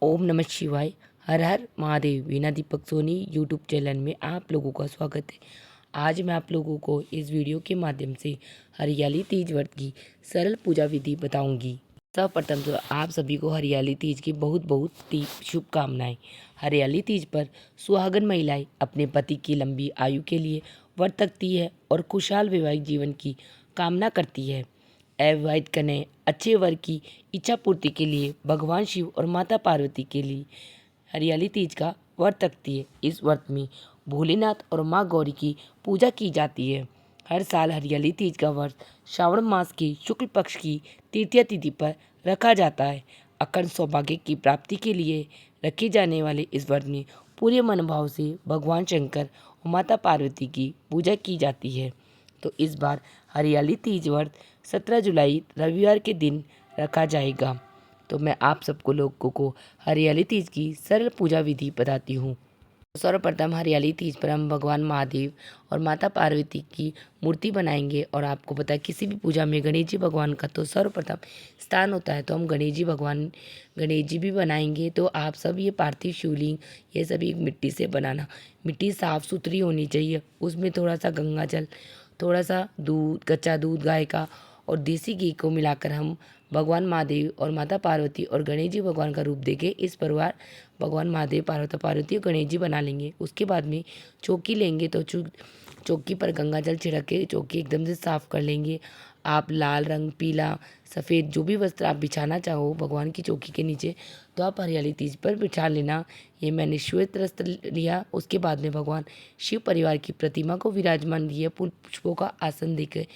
ओम नमः शिवाय। हर हर महादेव। वीणा Deepak Soni YouTube channel में आप लोगों का स्वागत है। आज मैं आप लोगों को इस वीडियो के माध्यम से हरियाली तीज व्रत की सरल पूजा विधि बताऊंगी। सर्वप्रथम तो आप सभी को हरियाली तीज की बहुत बहुत शुभकामनाएं। हरियाली तीज पर सुहागन महिलाएं अपने पति की लंबी आयु के लिए व्रत रखती है और खुशहाल वैवाहिक जीवन की कामना करती है। अविवाहित कन्याएं अच्छे वर की इच्छा पूर्ति के लिए भगवान शिव और माता पार्वती के लिए हरियाली तीज का व्रत रखती है। इस व्रत में भोलेनाथ और माँ गौरी की पूजा की जाती है। हर साल हरियाली तीज का व्रत श्रावण मास की शुक्ल पक्ष की तृतीया तिथि पर रखा जाता है। अखंड सौभाग्य की प्राप्ति के लिए रखे जाने वाले इस व्रत में पूरे मनोभाव से भगवान शंकर और माता पार्वती की पूजा की जाती है। तो इस बार हरियाली तीज व्रत 17 जुलाई रविवार के दिन रखा जाएगा। तो मैं आप सबको लोगों को हरियाली तीज की सरल पूजा विधि बताती हूँ। सर्वप्रथम हरियाली तीज पर हम भगवान महादेव और माता पार्वती की मूर्ति बनाएंगे। और आपको पता है किसी भी पूजा में गणेश जी भगवान का तो सर्वप्रथम स्थान होता है, तो हम गणेश जी भी बनाएंगे। तो आप सब ये पार्थिव शिवलिंग ये सभी मिट्टी से बनाना। मिट्टी साफ़ सुथरी होनी चाहिए। उसमें थोड़ा सा गंगा जल, थोड़ा सा दूध, कच्चा दूध गाय का और देसी घी को मिलाकर हम भगवान महादेव और माता पार्वती और गणेश जी भगवान का रूप देके इस परिवार भगवान महादेव पार्वती और गणेश जी बना लेंगे। उसके बाद में चौकी लेंगे, तो चौकी पर गंगा जल छिड़क के चौकी एकदम से साफ कर लेंगे। आप लाल रंग, पीला, सफ़ेद जो भी वस्त्र आप बिछाना चाहो भगवान की चौकी के नीचे, तो आप हरियाली तीज पर बिछा लेना। ये मैंने श्वेत वस्त्र लिया। उसके बाद में भगवान शिव परिवार की प्रतिमा को विराजमान दिया पुष्पों का आसन देकर।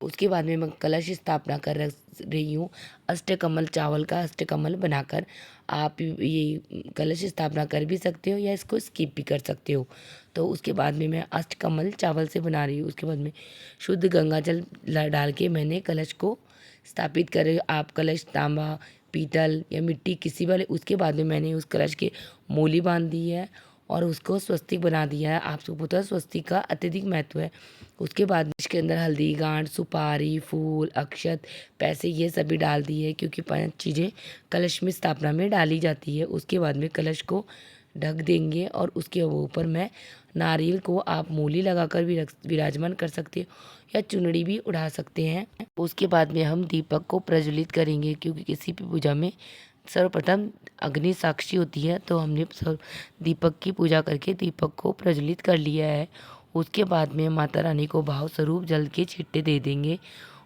उसके बाद में मैं कलश स्थापना कर रही हूँ। अष्टकमल चावल का अष्टकमल बनाकर आप ये कलश स्थापना कर भी सकते हो या इसको स्किप भी कर सकते हो। तो उसके बाद में मैं अष्टकमल चावल से बना रही हूँ। उसके बाद में शुद्ध गंगा जल डाल के मैंने कलश को स्थापित कर, आप कलश तांबा, पीतल या मिट्टी किसी वाले, उसके बाद में मैंने उस कलश के मूली बांध दी है और उसको स्वस्तिक बना दिया है। आप सबको पता है स्वस्तिक का अत्यधिक महत्व है। उसके बाद इसके अंदर हल्दी, गांठ, सुपारी, फूल, अक्षत, पैसे ये सभी डाल दिए, क्योंकि 5 चीज़ें कलश में स्थापना में डाली जाती है। उसके बाद में कलश को ढक देंगे और उसके ऊपर मैं नारियल को आप मूली लगाकर भी विराजमान कर सकते हो या चुनरी भी उड़ा सकते हैं। उसके बाद में हम दीपक को प्रज्वलित करेंगे, क्योंकि किसी भी पूजा में सर्वप्रथम अग्नि साक्षी होती है। तो हमने दीपक की पूजा करके दीपक को प्रज्वलित कर लिया है। उसके बाद में माता रानी को भाव स्वरूप जल के छिट्टे दे देंगे।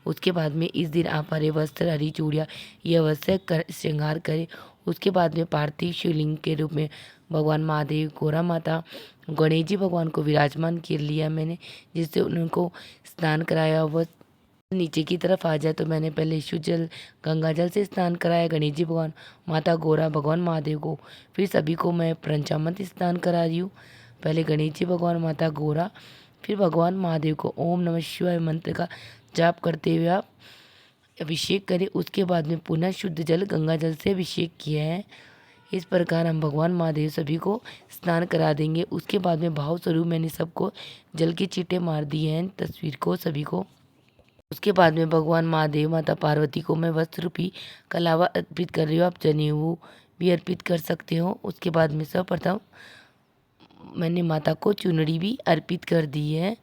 उसके बाद में इस दिन आप हरे वस्त्र, हरी चूड़ियाँ ये अवश्य श्रृंगार करें। उसके बाद में पार्थिव शिवलिंग के रूप में भगवान महादेव, गोरा माता, गणेश जी भगवान को विराजमान कर लिया मैंने, जिससे उनको स्नान कराया। वह नीचे की तरफ आ जाए तो मैंने पहले शुद्ध जल गंगा जल से स्नान कराया गणेश जी भगवान, माता गौरा, भगवान महादेव को। फिर सभी को मैं पंचामृत स्नान करा रही हूँ। पहले गणेश जी भगवान, माता गौरा, फिर भगवान महादेव को ओम नमः शिवाय मंत्र का जाप करते हुए आप अभिषेक करें। उसके बाद में पुनः शुद्ध जल गंगा जल से अभिषेक किया है। इस प्रकार हम भगवान महादेव सभी को स्नान करा देंगे। उसके बाद में भाव स्वरूप मैंने सबको जल के छींटे मार दिए हैं, तस्वीर को सभी को। उसके बाद में भगवान महादेव, माता पार्वती को मैं वस्त्र रूपी कलावा अर्पित कर रही हूँ। आप जनेऊ भी अर्पित कर सकते हो। उसके बाद में सर्वप्रथम मैंने माता को चुनरी भी अर्पित कर दी है।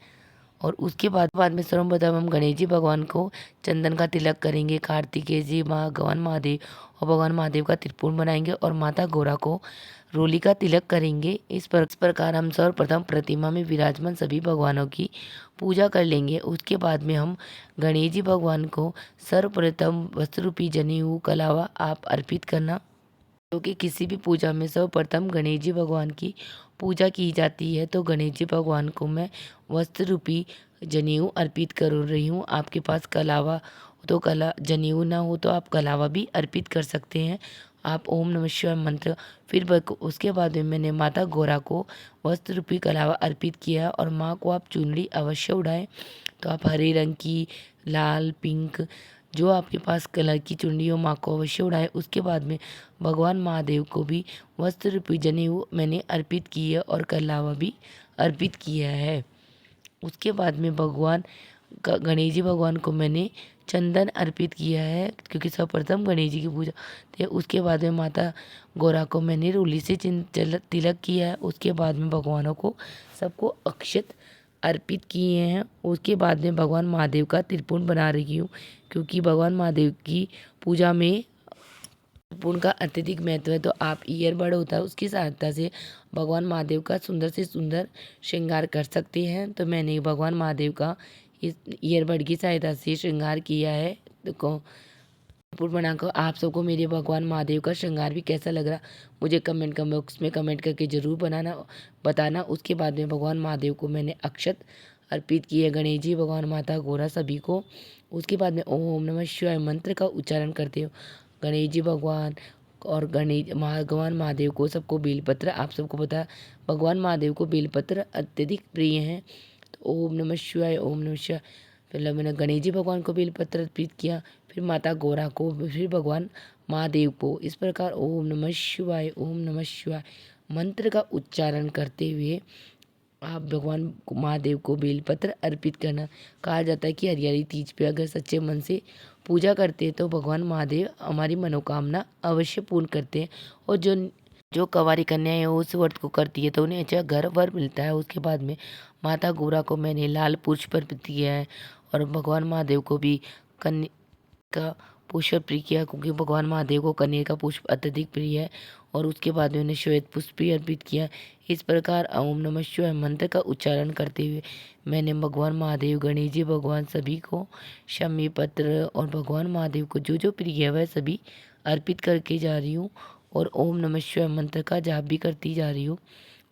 और उसके बाद में सर्वप्रथम हम गणेश जी भगवान को चंदन का तिलक करेंगे। कार्तिकेय जी, भगवान महादेव और भगवान महादेव का त्रिपुर बनाएंगे और माता गौरा को रोली का तिलक करेंगे। इस प्रकार हम सर्वप्रथम प्रतिमा में विराजमान सभी भगवानों की पूजा कर लेंगे। उसके बाद में हम गणेश जी भगवान को सर्वप्रथम वस्त्र रूपी जनेऊ कलावा आप अर्पित करना, क्योंकि किसी भी पूजा में सर्वप्रथम गणेश जी भगवान की पूजा की जाती है। तो गणेश जी भगवान को मैं वस्त्र रूपी जनेऊ अर्पित कर रही हूँ। आपके पास कलावा तो जनेऊ ना हो तो आप कलावा भी अर्पित कर सकते हैं। आप ओम नमः शिवाय मंत्र, फिर उसके बाद में मैंने माता गौरा को वस्त्र रूपी कलावा अर्पित किया और माँ को आप चुनरी अवश्य उड़ाएं। तो आप हरे रंग की, लाल, पिंक, जो आपके पास कलर की चुनरी हो माँ को अवश्य उड़ाए। उसके बाद में भगवान महादेव को भी वस्त्र रूपी जनेऊ मैंने अर्पित की है और कलावा भी अर्पित किया है। उसके बाद में गणेश जी भगवान को मैंने चंदन अर्पित किया है, क्योंकि सर्वप्रथम गणेश जी की पूजा तो उसके बाद में माता गौरा को मैंने रोली से तिलक किया है। उसके बाद में भगवानों को सबको अक्षत अर्पित किए हैं। उसके बाद में भगवान महादेव का त्रिपुंड बना रही हूँ, क्योंकि भगवान महादेव की पूजा में त्रिपुंड का अत्यधिक महत्व है। तो आप ईयरबड होता है उसकी सहायता से भगवान महादेव का सुंदर से सुंदर श्रृंगार कर सकते हैं। तो मैंने भगवान महादेव का इस ईयरबड की सहायता से श्रृंगार किया है। तो त्रिपुंड बनाकर आप सबको मेरे भगवान महादेव का श्रृंगार भी कैसा लग रहा मुझे कमेंट बॉक्स में कमेंट करके ज़रूर बताना। उसके बाद में भगवान महादेव को मैंने अक्षत अर्पित किए, गणेश जी, भगवान माता गौरा सभी को। उसके बाद में ओम नमः शिवाय मंत्र का उच्चारण करते हो गणेश जी भगवान और भगवान महादेव को सबको बेलपत्र, आप सबको पता भगवान महादेव को बेलपत्र अत्यधिक प्रिय हैं। तो ओम नमः शिवाय, ओम नमः शिवाय। पहले मैंने गणेश जी भगवान को बेलपत्र अर्पित किया, फिर माता गौरा को, फिर भगवान महादेव को। इस प्रकार ओम नमः शिवाय, ओम नमः शिवाय मंत्र का उच्चारण करते हुए आप भगवान महादेव को बेलपत्र अर्पित करना। कहा जाता है कि हरियाली तीज पे अगर सच्चे मन से पूजा करते हैं तो भगवान महादेव हमारी मनोकामना अवश्य पूर्ण करते हैं। और जो कंवारी कन्याएं उस व्रत को करती है तो उन्हें अच्छा घर वर मिलता है। उसके बाद में माता गौरा को मैंने लाल पुष्प अर्पित किया है, और भगवान महादेव को भी कन्या का पुष्प प्रिय किया, क्योंकि भगवान महादेव को कनेर का पुष्प अत्यधिक प्रिय है। और उसके बाद में उन्हें श्वेत पुष्प भी अर्पित किया। इस प्रकार ओम नमः शिवाय मंत्र का उच्चारण करते हुए मैंने भगवान महादेव, गणेश जी भगवान सभी को शमी पत्र और भगवान महादेव को जो जो प्रिय है वह सभी अर्पित करके जा रही हूँ। और ओम नमः शिवाय मंत्र का जाप भी करती जा रही हूँ।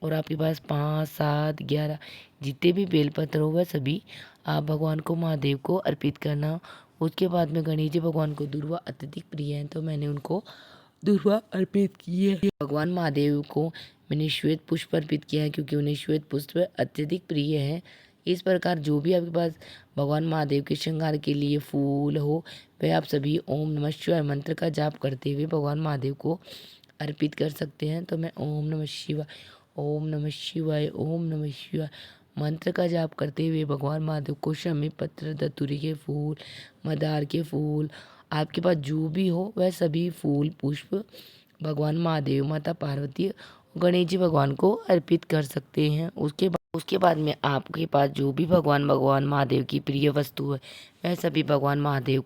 और आपके पास 5, 7, 11 जितने भी बेलपत्र हो वह सभी आप भगवान को, महादेव को अर्पित करना। उसके बाद में गणेश जी भगवान को दुर्वा अत्यधिक प्रिय है, तो मैंने उनको दुर्वा अर्पित की है। भगवान महादेव को मैंने श्वेत पुष्प अर्पित किया है, क्योंकि उन्हें श्वेत पुष्प अत्यधिक प्रिय है। इस प्रकार जो भी आपके पास भगवान महादेव के श्रृंगार के लिए फूल हो वह आप सभी ओम नमः शिवाय मंत्र का जाप करते हुए भगवान महादेव को अर्पित कर सकते हैं। तो मैं ओम नमः शिवाय, ओम नमः शिवाय, ओम नमः शिवाय मंत्र का जाप करते हुए भगवान महादेव को शमी पत्र, धतूरे के फूल, मदार के फूल, आपके पास जो भी हो वह सभी फूल पुष्प भगवान महादेव, माता पार्वती, गणेश जी भगवान को अर्पित कर सकते हैं। उसके बाद में आपके पास जो भी भगवान महादेव की प्रिय वस्तु है वह सभी भगवान महादेव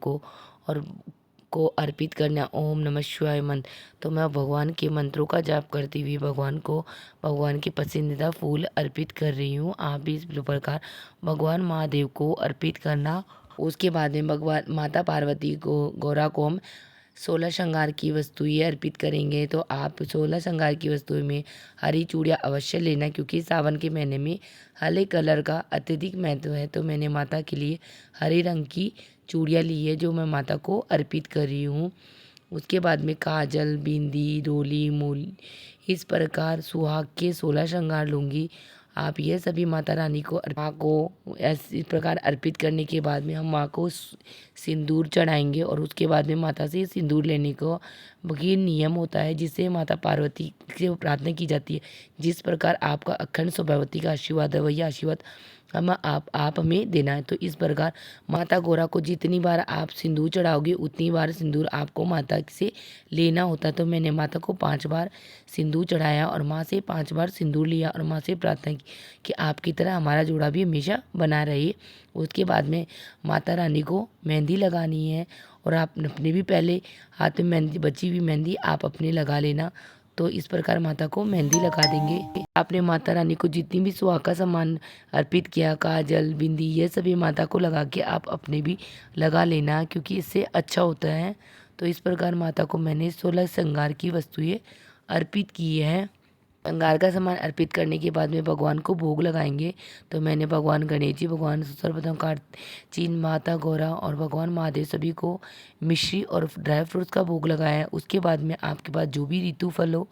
को अर्पित करना। ओम नमः शिवाय मंत्र, तो मैं भगवान के मंत्रों का जाप करती हुई भगवान के पसंदीदा फूल अर्पित कर रही हूँ। आप भी इस प्रकार भगवान महादेव को अर्पित करना। उसके बाद में भगवान माता पार्वती को, गौरा को हम 16 श्रृंगार की वस्तुएं अर्पित करेंगे। तो आप 16 श्रृंगार की वस्तुओं में हरी चूड़ियाँ अवश्य लेना, क्योंकि सावन के महीने में हरे कलर का अत्यधिक महत्व है। तो मैंने माता के लिए हरे रंग की चूड़ियाँ ली है, जो मैं माता को अर्पित कर रही हूँ। उसके बाद में काजल, बिंदी, रोली, मूल, इस प्रकार सुहाग के 16 श्रृंगार लूँगी। आप यह सभी माता रानी को, माँ को इस प्रकार अर्पित करने के बाद में हम माँ को सिंदूर चढ़ाएंगे। और उसके बाद में माता से सिंदूर लेने को ये नियम होता है, जिससे माता पार्वती से प्रार्थना की जाती है। जिस प्रकार आपका अखंड सौभाग्यवती का आशीर्वाद है वही आशीर्वाद आप हमें देना है। तो इस प्रकार माता गौरा को जितनी बार आप सिंदूर चढ़ाओगे उतनी बार सिंदूर आपको माता से लेना होता है। तो मैंने माता को 5 बार सिंदूर चढ़ाया और माँ से 5 बार सिंदूर लिया और माँ से प्रार्थना की कि आपकी तरह हमारा जोड़ा भी हमेशा बना रहे। उसके बाद में माता रानी को मेहंदी लगानी है, और आप अपने भी पहले हाथ में मेहंदी, बची हुई मेहंदी आप अपने लगा लेना। तो इस प्रकार माता को मेहंदी लगा देंगे। आपने माता रानी को जितनी भी सुहाग का सामान अर्पित किया, काजल, बिंदी, ये सभी माता को लगा के आप अपने भी लगा लेना, क्योंकि इससे अच्छा होता है। तो इस प्रकार माता को मैंने 16 श्रृंगार की वस्तुएं अर्पित की है। श्रृंगार का सामान अर्पित करने के बाद में भगवान को भोग लगाएंगे। तो मैंने भगवान गणेश जी, भगवान सर्वप्रथम कार्तिक, माता गौरा और भगवान महादेव सभी को मिश्री और ड्राई फ्रूट्स का भोग लगाया है। उसके बाद में आपके पास जो भी ऋतु फल हो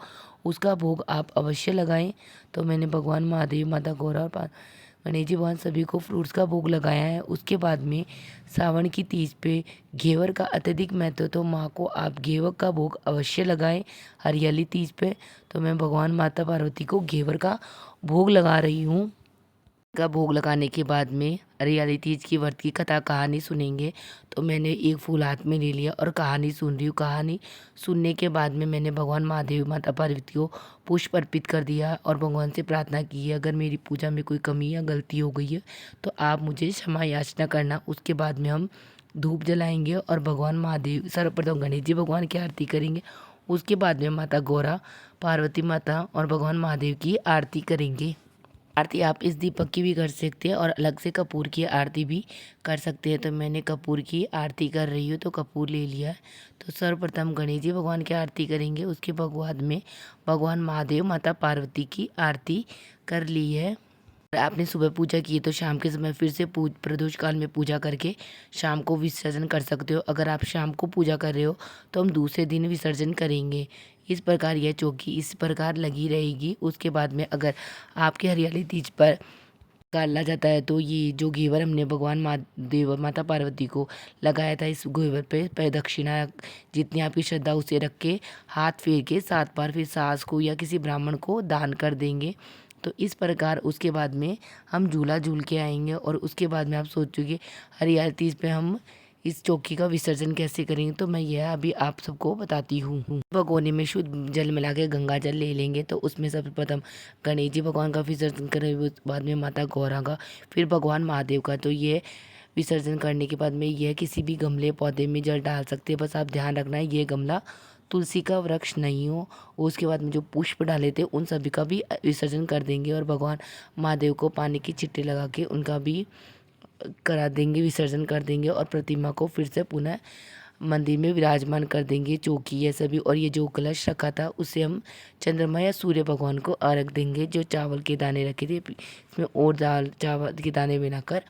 उसका भोग आप अवश्य लगाएं। तो मैंने भगवान महादेव, माता गौरा और गणेश जी भगवान सभी को फ्रूट्स का भोग लगाया है। उसके बाद में सावन की तीज पे घेवर का अत्यधिक महत्व, तो माँ को आप घेवर का भोग अवश्य लगाएं हरियाली तीज पे। तो मैं भगवान माता पार्वती को घेवर का भोग लगा रही हूँ। का भोग लगाने के बाद में हरियाली तीज की व्रत की कथा कहानी सुनेंगे। तो मैंने एक फूल हाथ में ले लिया और कहानी सुन रही हूँ। कहानी सुनने के बाद में मैंने भगवान महादेव माता पार्वती को पुष्प अर्पित कर दिया और भगवान से प्रार्थना की है, अगर मेरी पूजा में कोई कमी या गलती हो गई है तो आप मुझे क्षमा याचना करना। उसके बाद में हम धूप जलाएंगे और भगवान महादेव, सर्वप्रथम गणेश जी भगवान की आरती करेंगे। उसके बाद में माता गौरा, पार्वती माता और भगवान महादेव की आरती करेंगे। आरती आप इस दीपक की भी कर सकते हैं और अलग से कपूर की आरती भी कर सकते हैं। तो मैंने कपूर की आरती कर रही हूँ तो कपूर ले लिया है। तो सर्वप्रथम गणेश जी भगवान की आरती करेंगे, उसके बाद में भगवान महादेव माता पार्वती की आरती कर ली है। आपने सुबह पूजा की तो शाम के समय फिर से प्रदोष काल में पूजा करके शाम को विसर्जन कर सकते हो। अगर आप शाम को पूजा कर रहे हो तो हम दूसरे दिन विसर्जन करेंगे। इस प्रकार यह चौकी इस प्रकार लगी रहेगी। उसके बाद में अगर आपके हरियाली तीज पर डाला जाता है तो ये जो घेवर हमने भगवान महादेव माता पार्वती को लगाया था, इस घेवर पे प्रदक्षिणा जितनी आपकी श्रद्धा उसे रख के हाथ फेर के 7 बार फिर सास को या किसी ब्राह्मण को दान कर देंगे। तो इस प्रकार उसके बाद में हम झूला झूल के आएंगे और उसके बाद में आप सोचोगे हरियाली तीज पे हम इस चौकी का विसर्जन कैसे करेंगे। तो मैं यह अभी आप सबको बताती हूँ। भगोने में शुद्ध जल मिला के गंगा जल ले लेंगे। तो उसमें सर्वप्रथम गणेश जी भगवान का विसर्जन करेंगे, बाद में माता गौरा का, फिर भगवान महादेव का। तो ये विसर्जन करने के बाद में यह किसी भी गमले पौधे में जल डाल सकते हैं। बस आप ध्यान रखना है ये गमला तुलसी का वृक्ष नहीं हो। उसके बाद में जो पुष्प डाले थे उन सभी का भी विसर्जन कर देंगे और भगवान महादेव को पानी की छिट्टी लगा के उनका भी करा देंगे, विसर्जन कर देंगे और प्रतिमा को फिर से पुनः मंदिर में विराजमान कर देंगे। चौकी ये सभी और ये जो कलश रखा था उसे हम चंद्रमा या सूर्य भगवान को अर्घ देंगे। जो चावल के दाने रखे थे इसमें और दाल चावल के दाने बनाकर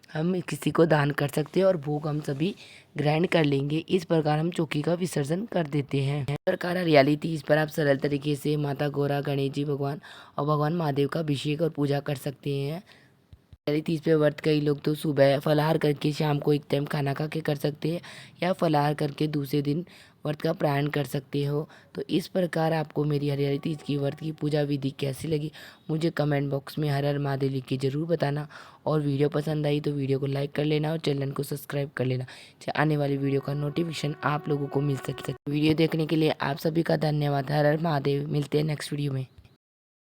हम किसी को दान कर सकते हैं और भोग हम सभी ग्रहण कर लेंगे। इस प्रकार हम चौकी का विसर्जन कर देते हैं। इस प्रकार हरियाली तीज पर आप सरल तरीके से माता गौरा, गणेश जी भगवान और भगवान महादेव का अभिषेक और पूजा कर सकते हैं। हरियाली तीज पे व्रत कई लोग तो सुबह फलाहार करके शाम को एक टाइम खाना खा के कर सकते हैं या फलाहार करके दूसरे दिन व्रत का प्रायण कर सकते हो। तो इस प्रकार आपको मेरी हरियाली तीज की व्रत की पूजा विधि कैसी लगी मुझे कमेंट बॉक्स में हर हर महादेव लिख के ज़रूर बताना। और वीडियो पसंद आई तो वीडियो को लाइक कर लेना और चैनल को सब्सक्राइब कर लेना, आने वाली वीडियो का नोटिफिकेशन आप लोगों को मिल सके। वीडियो देखने के लिए आप सभी का धन्यवाद। हर हर महादेव। मिलते हैं नेक्स्ट वीडियो में।